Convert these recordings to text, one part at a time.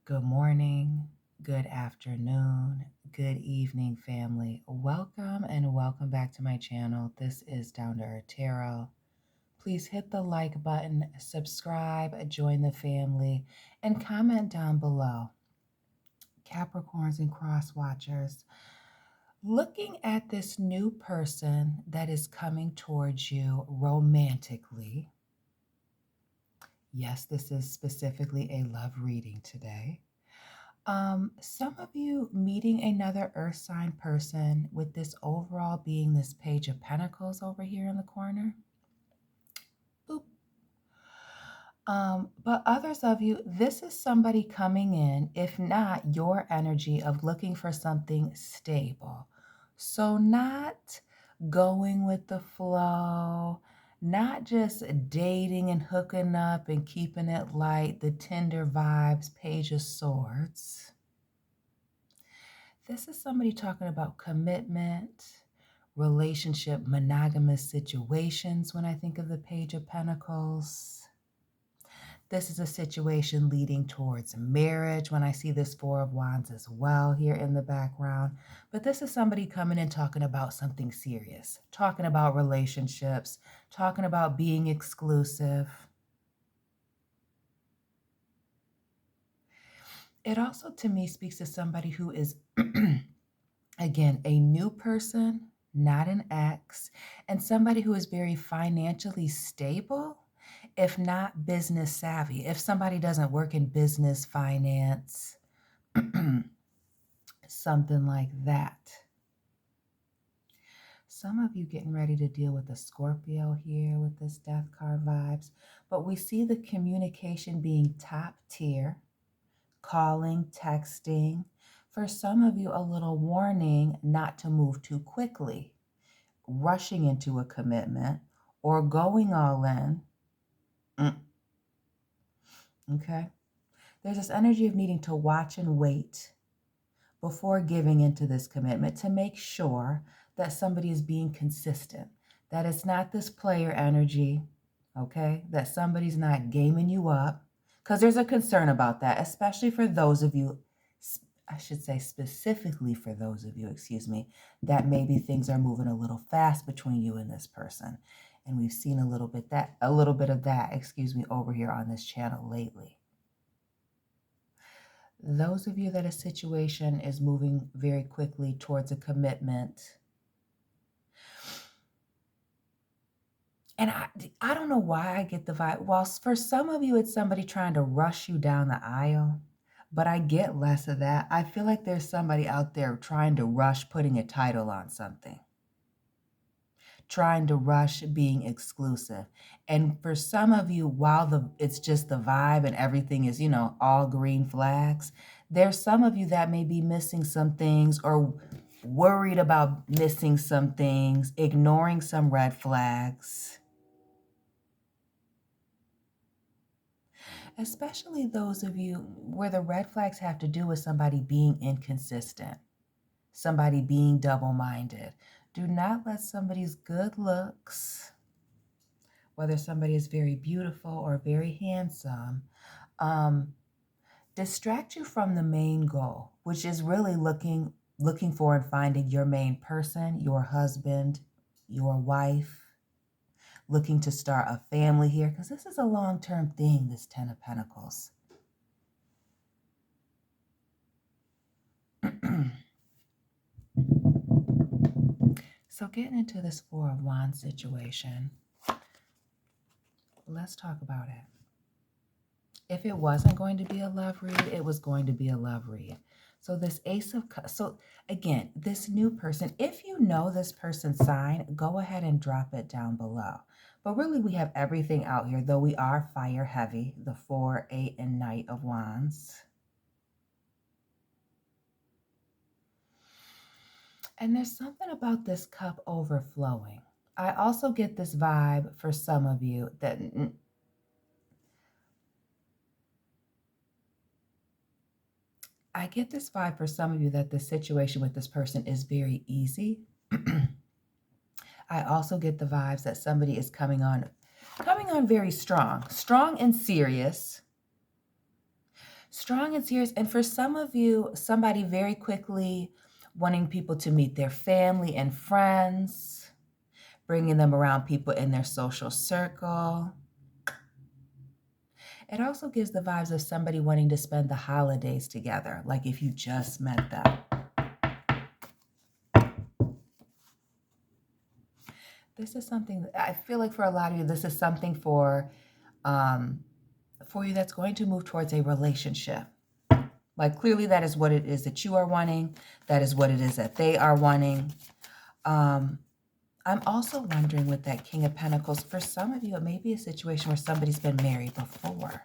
Good morning, good afternoon, good evening, family. Welcome and welcome back to my channel. This is Down to Earth Tarot. Please hit the like button, subscribe, join the family, and comment down below. Capricorns and cross watchers, looking at this new person that is coming towards you romantically. Yes, this is specifically a love reading today. Some of you meeting another earth sign person with this overall being this Page of Pentacles over here in the corner. Boop. But others of you, this is somebody coming in, if not your energy of looking for something stable. So not going with the flow, not just dating and hooking up and keeping it light, the tender vibes, Page of Swords. This is somebody talking about commitment, relationship, monogamous situations when I think of the Page of Pentacles. This is a situation leading towards marriage when I see this Four of Wands as well here in the background. But this is somebody coming in talking about something serious, talking about relationships, talking about being exclusive. It also, to me, speaks to somebody who is, again, a new person, not an ex, and somebody who is very financially stable, if not business savvy. If somebody doesn't work in business, finance, something like that. Some of you getting ready to deal with a Scorpio here with this death card vibes, but we see the communication being top tier. Calling, texting. For some of you, a little warning not to move too quickly, rushing into a commitment or going all in. Okay? There's this energy of needing to watch and wait before giving into this commitment to make sure that somebody is being consistent, that it's not this player energy, okay? That somebody's not gaming you up. Because there's a concern about that, especially for those of you, I should say specifically for those of you, that maybe things are moving a little fast between you and this person. And we've seen a little bit of that, over here on this channel lately. Those of you that a situation is moving very quickly towards a commitment, and I don't know why I get the vibe. While for some of you, it's somebody trying to rush you down the aisle, but I get less of that. I feel like there's somebody out there trying to rush putting a title on something, trying to rush being exclusive. And for some of you, while it's just the vibe and everything is, all green flags, there's some of you that may be missing some things or worried about missing some things, ignoring some red flags. Especially those of you where the red flags have to do with somebody being inconsistent, somebody being double-minded. Do not let somebody's good looks, whether somebody is very beautiful or very handsome, distract you from the main goal, which is really looking for and finding your main person, your husband, your wife, looking to start a family here, because this is a long-term thing, this Ten of Pentacles. So getting into this Four of Wands situation, let's talk about it. If it wasn't going to be a love read, it was going to be a love read. So this Ace of Cups, so again, this new person, if you know this person's sign, go ahead and drop it down below. But really we have everything out here, though we are fire heavy, the 4, 8, and Knight of Wands. And there's something about this cup overflowing. I also get this vibe for some of you that the situation with this person is very easy. I also get the vibes that somebody is coming on very strong and serious. Strong and serious. And for some of you, somebody very quickly wanting people to meet their family and friends, bringing them around people in their social circle. It also gives the vibes of somebody wanting to spend the holidays together, like if you just met them. This is something that I feel like for a lot of you, this is something for you that's going to move towards a relationship. Like clearly that is what it is that you are wanting. That is what it is that they are wanting. I'm also wondering with that King of Pentacles, for some of you, it may be a situation where somebody's been married before.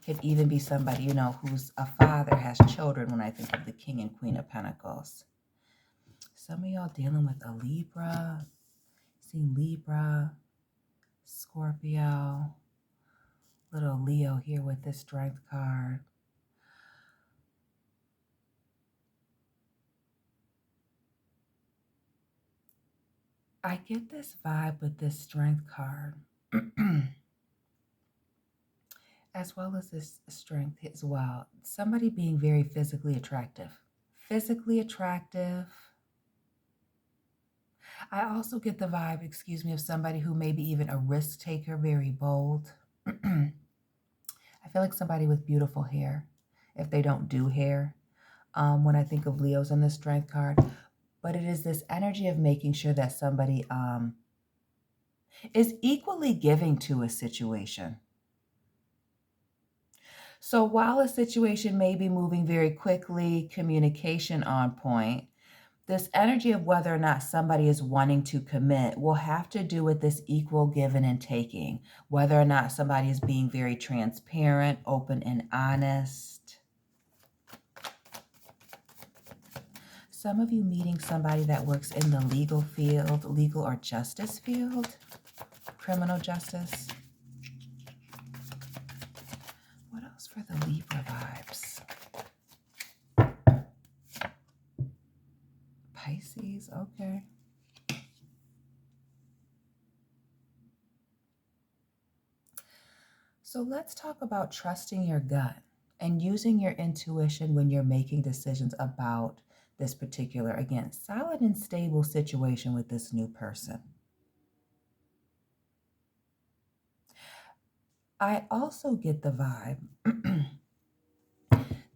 Could even be somebody, you know, who's a father, has children when I think of the King and Queen of Pentacles. Some of y'all dealing with a Libra, seeing Libra, Scorpio, little Leo here with this Strength card. I get this vibe with this Strength card, as well as this Strength as well. Somebody being very physically attractive. Physically attractive. I also get the vibe, of somebody who may be even a risk taker, very bold. I feel like somebody with beautiful hair, if they don't do hair, when I think of Leos on the Strength card. But it is this energy of making sure that somebody is equally giving to a situation. So while a situation may be moving very quickly, communication on point, this energy of whether or not somebody is wanting to commit will have to do with this equal giving and taking, whether or not somebody is being very transparent, open, and honest. Some of you meeting somebody that works in the legal field, legal or justice field, criminal justice. What else for the Libra vibes? Pisces, okay. So let's talk about trusting your gut and using your intuition when you're making decisions about this particular, again, solid and stable situation with this new person. I also get the vibe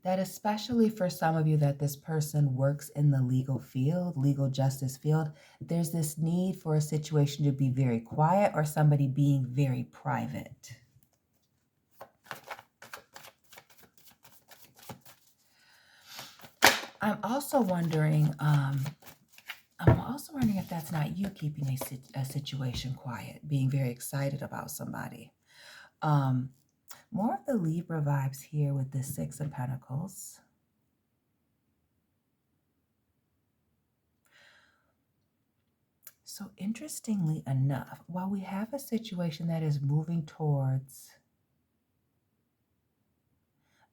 that especially for some of you that this person works in the legal field, legal justice field, there's this need for a situation to be very quiet or somebody being very private. I'm also wondering if that's not you keeping a situation quiet, being very excited about somebody. More of the Libra vibes here with the Six of Pentacles. So interestingly enough, while we have a situation that is moving towards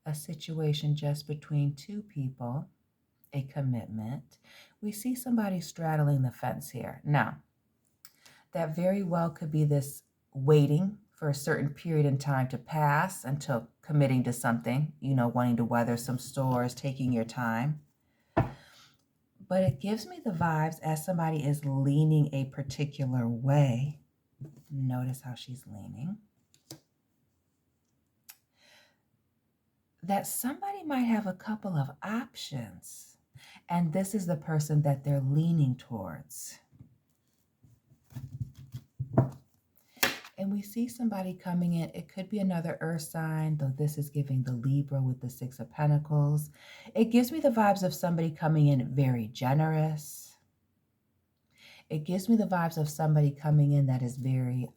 a situation just between two people, a commitment, we see somebody straddling the fence here. Now, that very well could be this waiting for a certain period in time to pass until committing to something, you know, wanting to weather some storms, taking your time. But it gives me the vibes as somebody is leaning a particular way. Notice how she's leaning. That somebody might have a couple of options, and this is the person that they're leaning towards. And we see somebody coming in. It could be another earth sign, though this is giving the Libra with the Six of Pentacles. It gives me the vibes of somebody coming in very generous. It gives me the vibes of somebody coming in that is very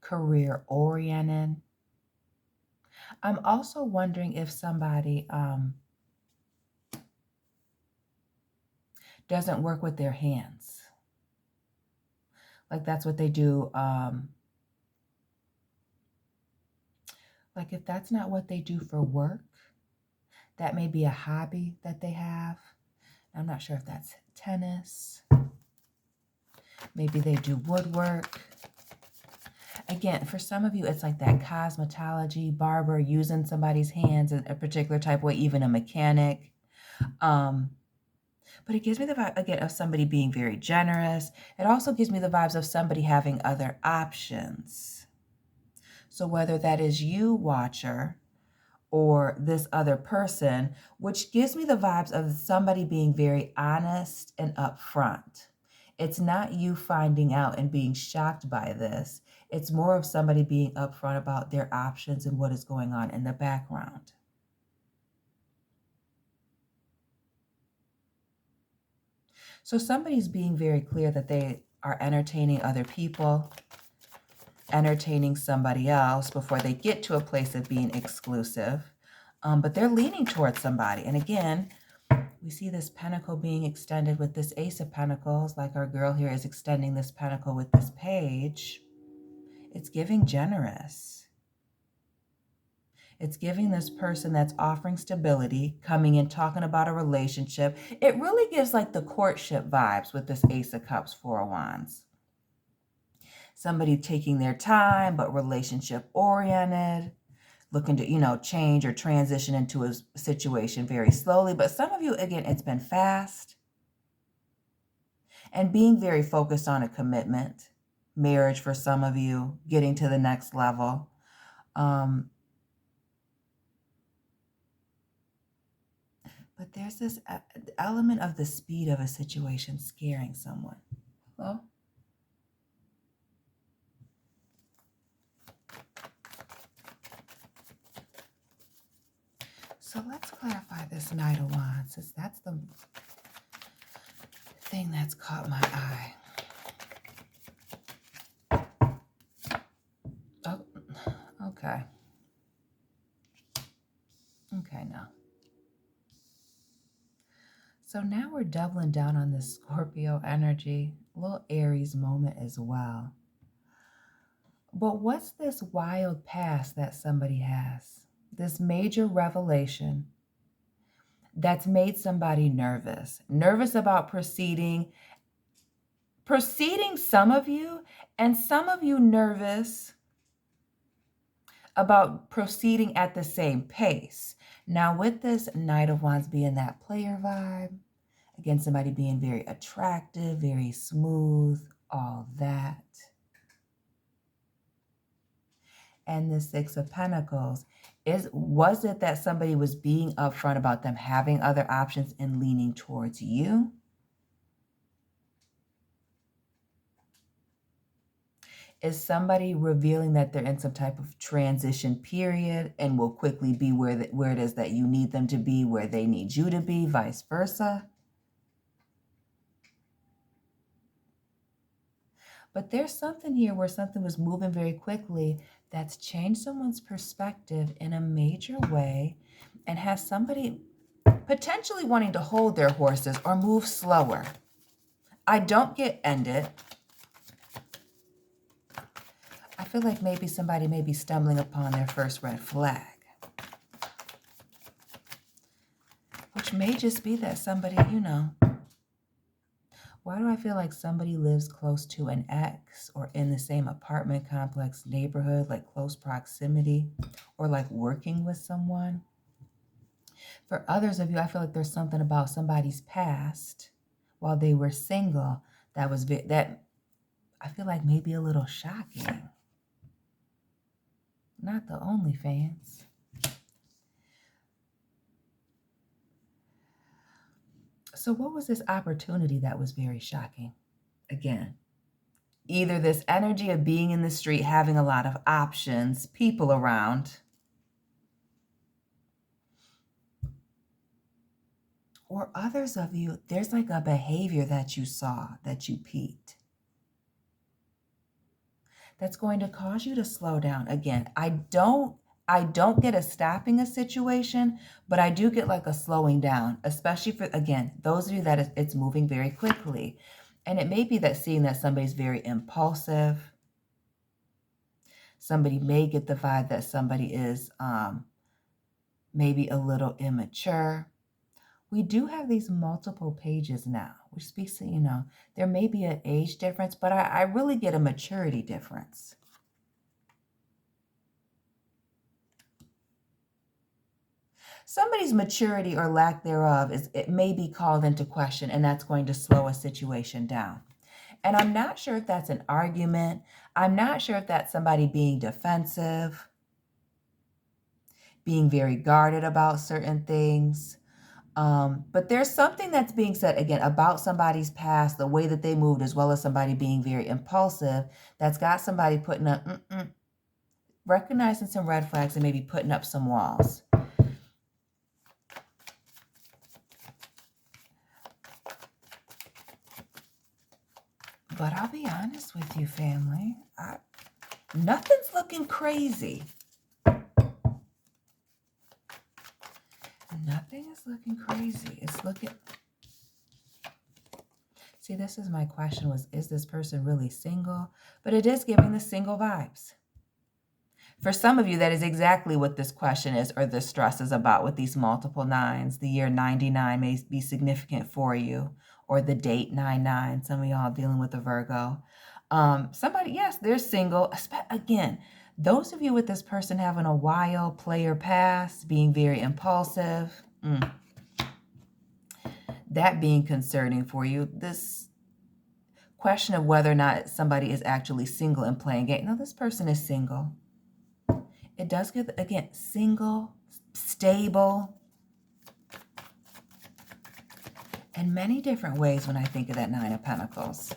career-oriented. I'm also wondering if somebody doesn't work with their hands. Like that's what they do. Like if that's not what they do for work, that may be a hobby that they have. I'm not sure if that's tennis. Maybe they do woodwork. Again, for some of you, it's like that cosmetology, barber, using somebody's hands in a particular type of way, even a mechanic. But it gives me the vibe, again, of somebody being very generous. It also gives me the vibes of somebody having other options. So whether that is you, watcher, or this other person, which gives me the vibes of somebody being very honest and upfront. It's not you finding out and being shocked by this. It's more of somebody being upfront about their options and what is going on in the background. So somebody's being very clear that they are entertaining other people, entertaining somebody else before they get to a place of being exclusive. But they're leaning towards somebody. And again, we see this pentacle being extended with this Ace of Pentacles, like our girl here is extending this pentacle with this page. It's giving generous. It's giving this person that's offering stability, coming in, talking about a relationship. It really gives like the courtship vibes with this Ace of Cups, Four of Wands. Somebody taking their time, but relationship oriented, looking to, change or transition into a situation very slowly. But some of you, again, it's been fast. And being very focused on a commitment, marriage for some of you, getting to the next level. But there's this element of the speed of a situation scaring someone. Hello? So let's clarify this Knight of Wands, since that's the thing that's caught my eye. Oh, okay. Okay, now. So now we're doubling down on this Scorpio energy, a little Aries moment as well. But what's this wild past that somebody has? This major revelation that's made somebody nervous about proceeding some of you, and some of you nervous about proceeding at the same pace. Now with this Knight of Wands being that player vibe, again, somebody being very attractive, very smooth, all that. And the Six of Pentacles, was it that somebody was being upfront about them having other options and leaning towards you? Is somebody revealing that they're in some type of transition period and will quickly be where it is that you need them to be, where they need you to be, vice versa? But there's something here where something was moving very quickly that's changed someone's perspective in a major way and has somebody potentially wanting to hold their horses or move slower. I don't get ended. I feel like maybe somebody may be stumbling upon their first red flag, which may just be that somebody, why do I feel like somebody lives close to an ex or in the same apartment complex, neighborhood, like close proximity, or like working with someone? For others of you, I feel like there's something about somebody's past while they were single that I feel like maybe a little shocking. Not the OnlyFans. So what was this opportunity that was very shocking? Again, either this energy of being in the street, having a lot of options, people around, or others of you, there's like a behavior that you saw, that you peeped, that's going to cause you to slow down. Again, I don't get a stopping a situation, but I do get like a slowing down, especially for, again, those of you that it's moving very quickly. And it may be that seeing that somebody's very impulsive. Somebody may get the vibe that somebody is maybe a little immature. We do have these multiple pages now, which speaks to, there may be an age difference, but I really get a maturity difference. somebody's maturity or lack thereof it may be called into question, and that's going to slow a situation down. And I'm not sure if that's an argument. I'm not sure if that's somebody being defensive, being very guarded about certain things. But there's something that's being said again about somebody's past, the way that they moved, as well as somebody being very impulsive, that's got somebody putting up, recognizing some red flags and maybe putting up some walls. But I'll be honest with you, family. Nothing's looking crazy. Nothing is looking crazy. It's looking... See, this is my question was, is this person really single? But it is giving the single vibes. For some of you, that is exactly what this question is, or this stress is about with these multiple nines. The year 99 may be significant for you, or the date 99. Some of y'all dealing with a Virgo. Somebody, yes, they're single. Again, those of you with this person having a wild player past, being very impulsive, that being concerning for you. This question of whether or not somebody is actually single and playing game. No, this person is single. It does get, again, single, stable, in many different ways when I think of that Nine of Pentacles.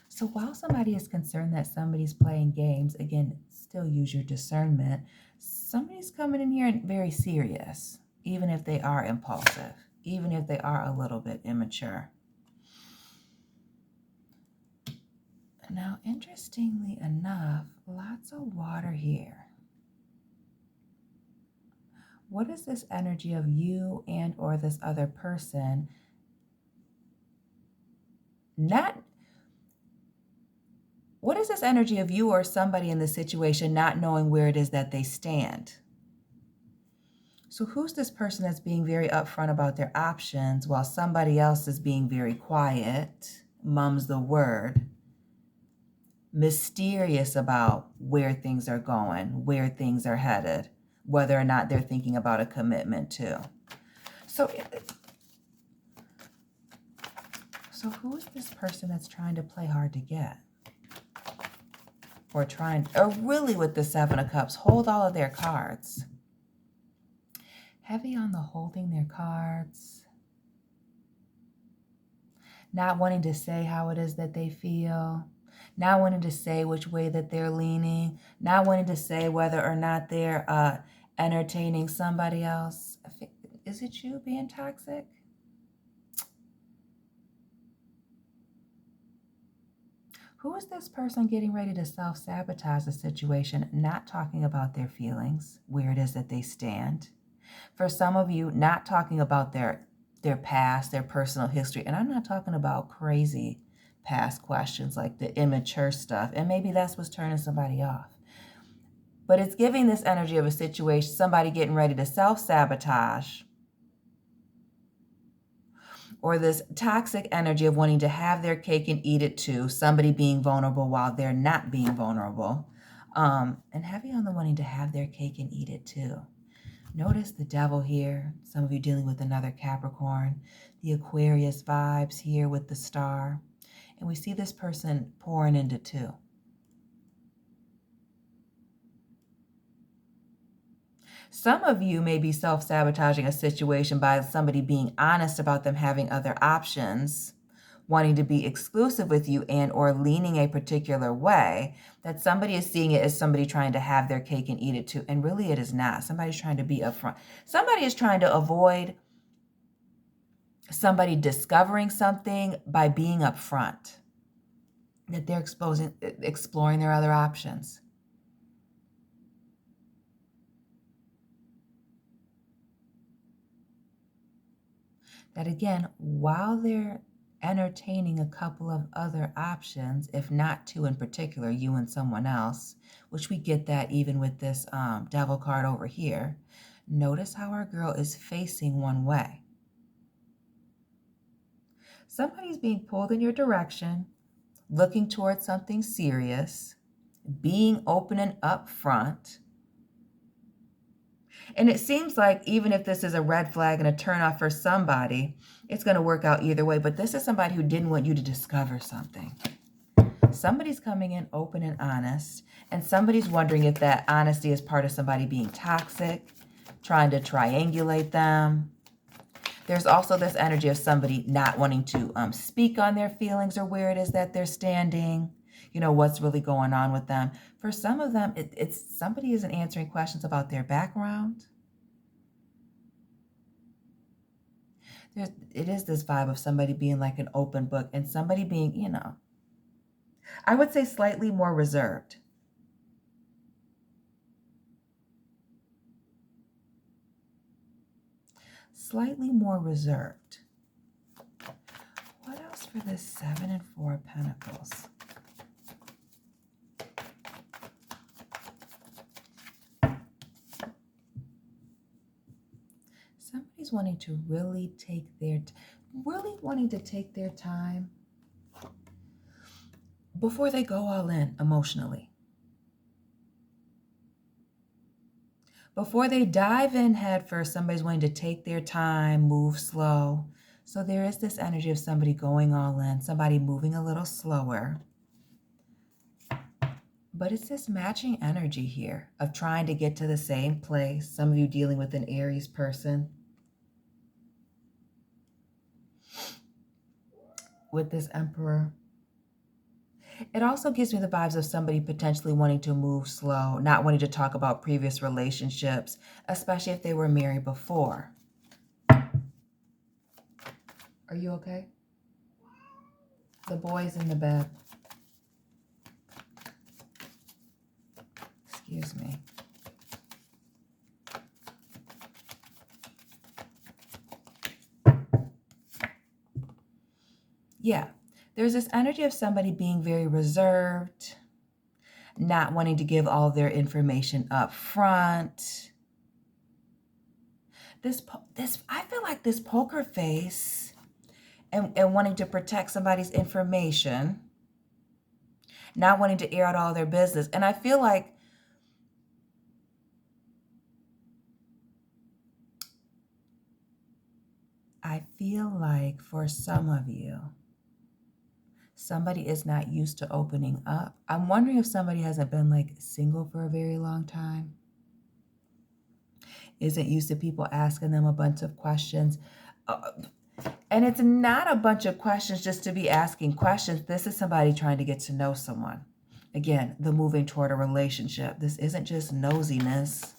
So while somebody is concerned that somebody's playing games, again, still use your discernment. Somebody's coming in here and very serious, even if they are impulsive, even if they are a little bit immature. Now, interestingly enough, lots of water here. What is this energy of you and or this other person? What is this energy of you or somebody in the situation not knowing where it is that they stand? So who's this person that's being very upfront about their options while somebody else is being very quiet, mum's the word, mysterious about where things are going, where things are headed, whether or not they're thinking about a commitment too. So who is this person that's trying to play hard to get? Or really with the Seven of Cups, hold all of their cards. Heavy on the holding their cards. Not wanting to say how it is that they feel. Not wanting to say which way that they're leaning. Not wanting to say whether or not they're entertaining somebody else. Is it you being toxic? Who is this person getting ready to self-sabotage the situation, not talking about their feelings, where it is that they stand? For some of you, not talking about their past, their personal history. And I'm not talking about crazy past questions like the immature stuff. And maybe that's what's turning somebody off. But it's giving this energy of a situation, somebody getting ready to self-sabotage, or this toxic energy of wanting to have their cake and eat it too, somebody being vulnerable while they're not being vulnerable, and heavy on the wanting to have their cake and eat it too. Notice the devil here, some of you dealing with another Capricorn, the Aquarius vibes here with the star, and we see this person pouring into two. Some of you may be self-sabotaging a situation by somebody being honest about them having other options, wanting to be exclusive with you and or leaning a particular way, that somebody is seeing it as somebody trying to have their cake and eat it too. And really it is not. Somebody's trying to be upfront. Somebody is trying to avoid somebody discovering something by being upfront, that they're exploring their other options. That again, while they're entertaining a couple of other options, if not two in particular, you and someone else, which we get that even with this devil card over here, notice how our girl is facing one way. Somebody's being pulled in your direction, looking towards something serious, being open and upfront, And it seems like even if this is a red flag and a turnoff for somebody, it's going to work out either way. But this is somebody who didn't want you to discover something. Somebody's coming in open and honest, and somebody's wondering if that honesty is part of somebody being toxic, trying to triangulate them. There's also this energy of somebody not wanting to speak on their feelings or where it is that they're standing, you know, what's really going on with them. For some of them, it's somebody isn't answering questions about their background. It is this vibe of somebody being like an open book and somebody being, you know, I would say slightly more reserved. Slightly more reserved. What else for this 7 and 4 of Pentacles? Somebody's wanting to really take their time before they go all in emotionally. Before they dive in head first, somebody's wanting to take their time, move slow. So there is this energy of somebody going all in, somebody moving a little slower. But it's this matching energy here of trying to get to the same place. Some of you dealing with an Aries person. With this Emperor. It also gives me the vibes of somebody potentially wanting to move slow, not wanting to talk about previous relationships, especially if they were married before. Are you okay? The boy's in the bed. Excuse me. Yeah. There's this energy of somebody being very reserved, not wanting to give all their information up front. I feel like this poker face and wanting to protect somebody's information, not wanting to air out all their business. And I feel like for some of you, somebody is not used to opening up. I'm wondering if somebody hasn't been like single for a very long time. Isn't used to people asking them a bunch of questions. And it's not a bunch of questions just to be asking questions. This is somebody trying to get to know someone. Again, the moving toward a relationship. This isn't just nosiness.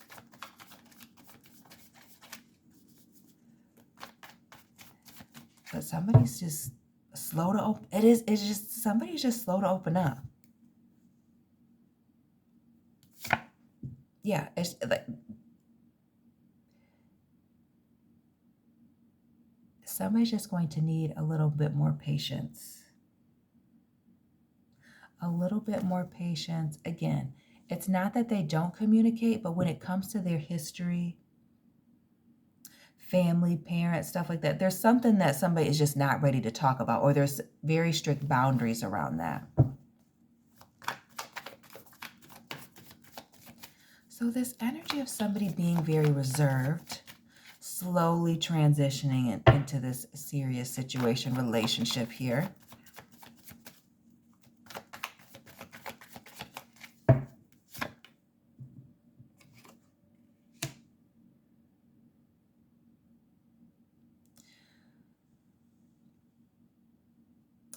But somebody's just slow to open. Somebody's just slow to open up. Yeah, it's like somebody's just going to need a little bit more patience. A little bit more patience. Again, it's not that they don't communicate, but when it comes to their history, family, parents, stuff like that, there's something that somebody is just not ready to talk about, or there's very strict boundaries around that. So this energy of somebody being very reserved, slowly transitioning into this serious situation, relationship here.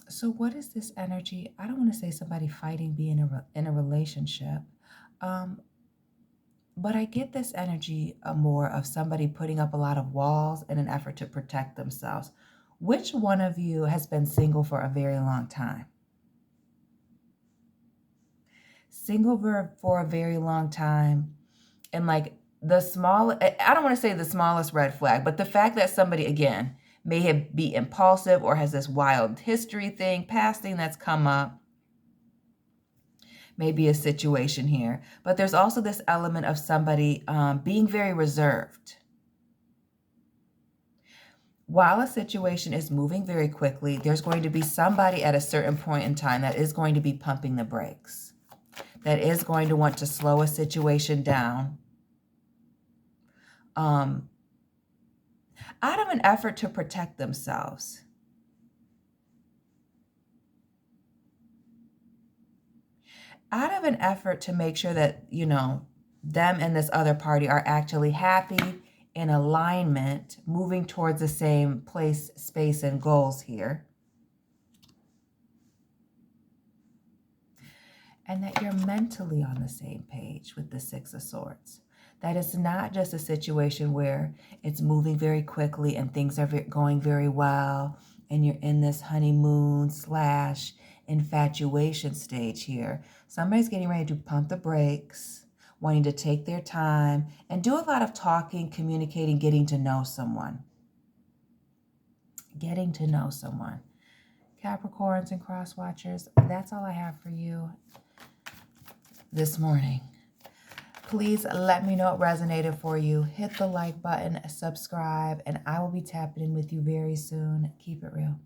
So what is this energy? I don't want to say somebody fighting being in a relationship, but I get this energy more of somebody putting up a lot of walls in an effort to protect themselves. Which one of you has been single for a very long time? Single for a very long time. And like I don't want to say the smallest red flag, but the fact that somebody, again, may be impulsive or has this wild history thing, past thing that's come up. Maybe a situation here. But there's also this element of somebody being very reserved. While a situation is moving very quickly, there's going to be somebody at a certain point in time that is going to be pumping the brakes, that is going to want to slow a situation down, out of an effort to protect themselves. Out of an effort to make sure that, them and this other party are actually happy, in alignment, moving towards the same place, space, and goals here. And that you're mentally on the same page with the Six of Swords. That it's not just a situation where it's moving very quickly and things are going very well and you're in this honeymoon / infatuation stage here. Somebody's getting ready to pump the brakes, wanting to take their time and do a lot of talking, communicating, getting to know someone. Getting to know someone. Capricorns and cross watchers, that's all I have for you this morning. Please let me know it resonated for you. Hit the like button, subscribe, and I will be tapping in with you very soon. Keep it real.